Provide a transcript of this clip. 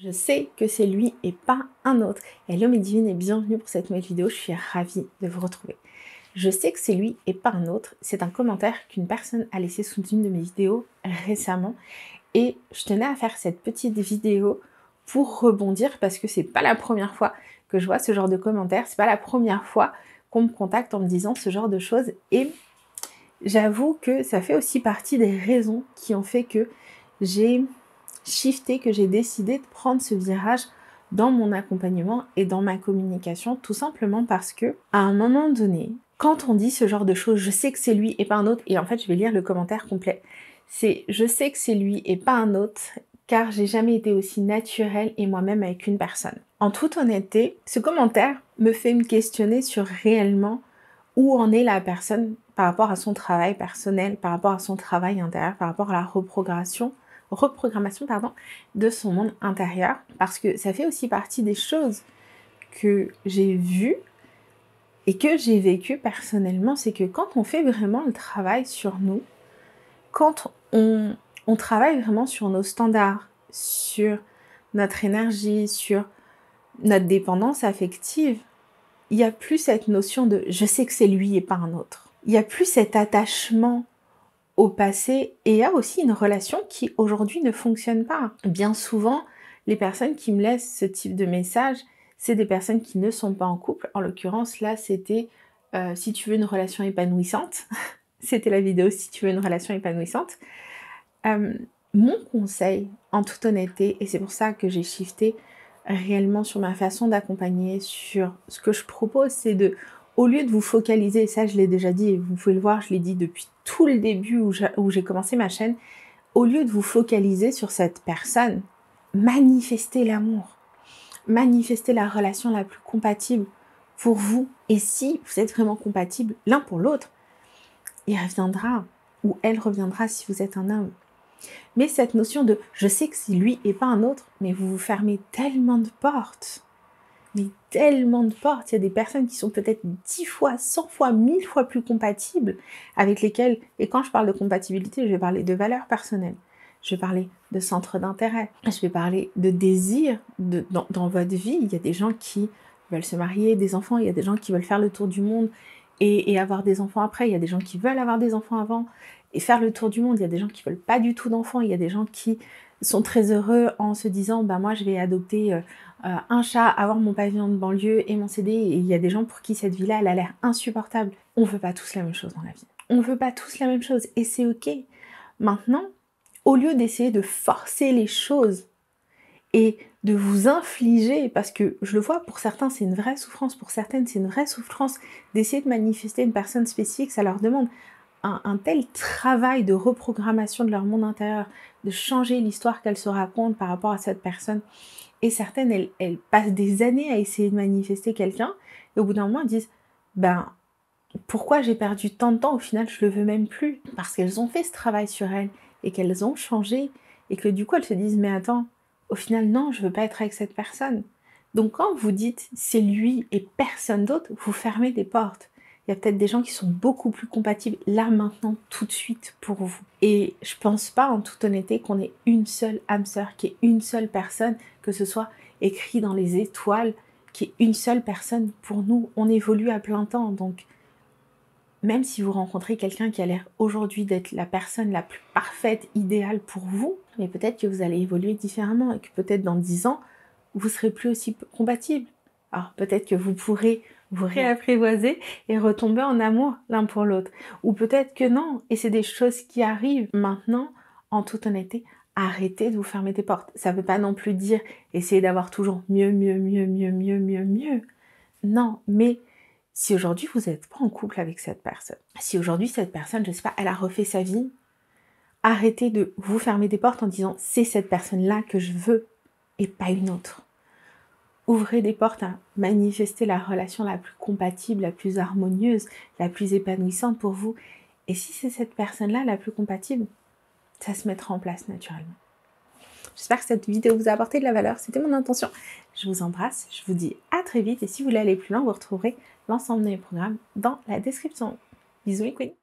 Je sais que c'est lui et pas un autre. Hello mes divines et bienvenue pour cette nouvelle vidéo, je suis ravie de vous retrouver. Je sais que c'est lui et pas un autre, c'est un commentaire qu'une personne a laissé sous une de mes vidéos récemment et je tenais à faire cette petite vidéo pour rebondir parce que c'est pas la première fois que je vois ce genre de commentaire, c'est pas la première fois qu'on me contacte en me disant ce genre de choses et j'avoue que ça fait aussi partie des raisons qui ont fait que j'ai shifté, que j'ai décidé de prendre ce virage dans mon accompagnement et dans ma communication, tout simplement parce que à un moment donné, quand on dit ce genre de choses, je sais que c'est lui et pas un autre, et en fait je vais lire le commentaire complet, c'est je sais que c'est lui et pas un autre, car j'ai jamais été aussi naturelle et moi-même avec une personne. En toute honnêteté, ce commentaire me fait me questionner sur réellement où en est la personne par rapport à son travail personnel, par rapport à son travail intérieur, par rapport à la reprogrammation de son monde intérieur, parce que ça fait aussi partie des choses que j'ai vues et que j'ai vécues personnellement, c'est que quand on fait vraiment le travail sur nous, quand on travaille vraiment sur nos standards, sur notre énergie, sur notre dépendance affective, il n'y a plus cette notion de « je sais que c'est lui et pas un autre ». Il n'y a plus cet attachement au passé et il y a aussi une relation qui aujourd'hui ne fonctionne pas. Bien souvent, les personnes qui me laissent ce type de message, c'est des personnes qui ne sont pas en couple. En l'occurrence, là, c'était si tu veux une relation épanouissante. C'était la vidéo si tu veux une relation épanouissante. Mon conseil, en toute honnêteté, et c'est pour ça que j'ai shifté réellement sur ma façon d'accompagner, sur ce que je propose, c'est de, au lieu de vous focaliser, et ça je l'ai déjà dit, et vous pouvez le voir, je l'ai dit depuis tout le début où j'ai commencé ma chaîne, au lieu de vous focaliser sur cette personne, manifestez l'amour, manifestez la relation la plus compatible pour vous. Et si vous êtes vraiment compatibles l'un pour l'autre, il reviendra, ou elle reviendra si vous êtes un homme. Mais cette notion de « je sais que c'est lui et pas un autre », mais vous vous fermez tellement de portes. Mais tellement de portes. Il y a des personnes qui sont peut-être 10 fois, 100 fois, 1000 fois plus compatibles avec lesquelles, et quand je parle de compatibilité, je vais parler de valeurs personnelles, je vais parler de centre d'intérêt, je vais parler de désir dans votre vie. Il y a des gens qui veulent se marier, des enfants, il y a des gens qui veulent faire le tour du monde et avoir des enfants après, il y a des gens qui veulent avoir des enfants avant et faire le tour du monde, il y a des gens qui veulent pas du tout d'enfants, il y a des gens qui sont très heureux en se disant bah moi je vais adopter un chat, avoir mon pavillon de banlieue et mon CD, et il y a des gens pour qui cette vie-là elle a l'air insupportable. On veut pas tous la même chose dans la vie. On veut pas tous la même chose et c'est ok. Maintenant, au lieu d'essayer de forcer les choses et de vous infliger, parce que je le vois, pour certains c'est une vraie souffrance, pour certaines c'est une vraie souffrance d'essayer de manifester une personne spécifique, ça leur demande un tel travail de reprogrammation de leur monde intérieur, de changer l'histoire qu'elles se racontent par rapport à cette personne. Et certaines, elles passent des années à essayer de manifester quelqu'un, et au bout d'un moment, elles disent « ben, pourquoi j'ai perdu tant de temps? Au final, je le veux même plus. » Parce qu'elles ont fait ce travail sur elles, et qu'elles ont changé, et que du coup, elles se disent « mais attends, au final, non, je veux pas être avec cette personne. » Donc quand vous dites « c'est lui et personne d'autre », vous fermez des portes. Il y a peut-être des gens qui sont beaucoup plus compatibles là, maintenant, tout de suite pour vous. Et je pense pas, en toute honnêteté, qu'on ait une seule âme sœur, qu'il y ait une seule personne, que ce soit écrit dans les étoiles, qu'il y ait une seule personne pour nous. On évolue à plein temps, donc même si vous rencontrez quelqu'un qui a l'air aujourd'hui d'être la personne la plus parfaite, idéale pour vous, mais peut-être que vous allez évoluer différemment et que peut-être dans 10 ans, vous serez plus aussi compatibles. Alors peut-être que vous pourrez vous réapprivoiser et retomber en amour l'un pour l'autre. Ou peut-être que non, et c'est des choses qui arrivent. Maintenant, en toute honnêteté, arrêtez de vous fermer des portes. Ça ne veut pas non plus dire essayer d'avoir toujours mieux. Non, mais si aujourd'hui vous n'êtes pas en couple avec cette personne, si aujourd'hui cette personne, je sais pas, elle a refait sa vie, arrêtez de vous fermer des portes en disant c'est cette personne-là que je veux et pas une autre. Ouvrez des portes à manifester la relation la plus compatible, la plus harmonieuse, la plus épanouissante pour vous. Et si c'est cette personne-là la plus compatible, ça se mettra en place naturellement. J'espère que cette vidéo vous a apporté de la valeur, c'était mon intention. Je vous embrasse, je vous dis à très vite et si vous voulez aller plus loin, vous retrouverez l'ensemble de mes programmes dans la description. Bisous les queens!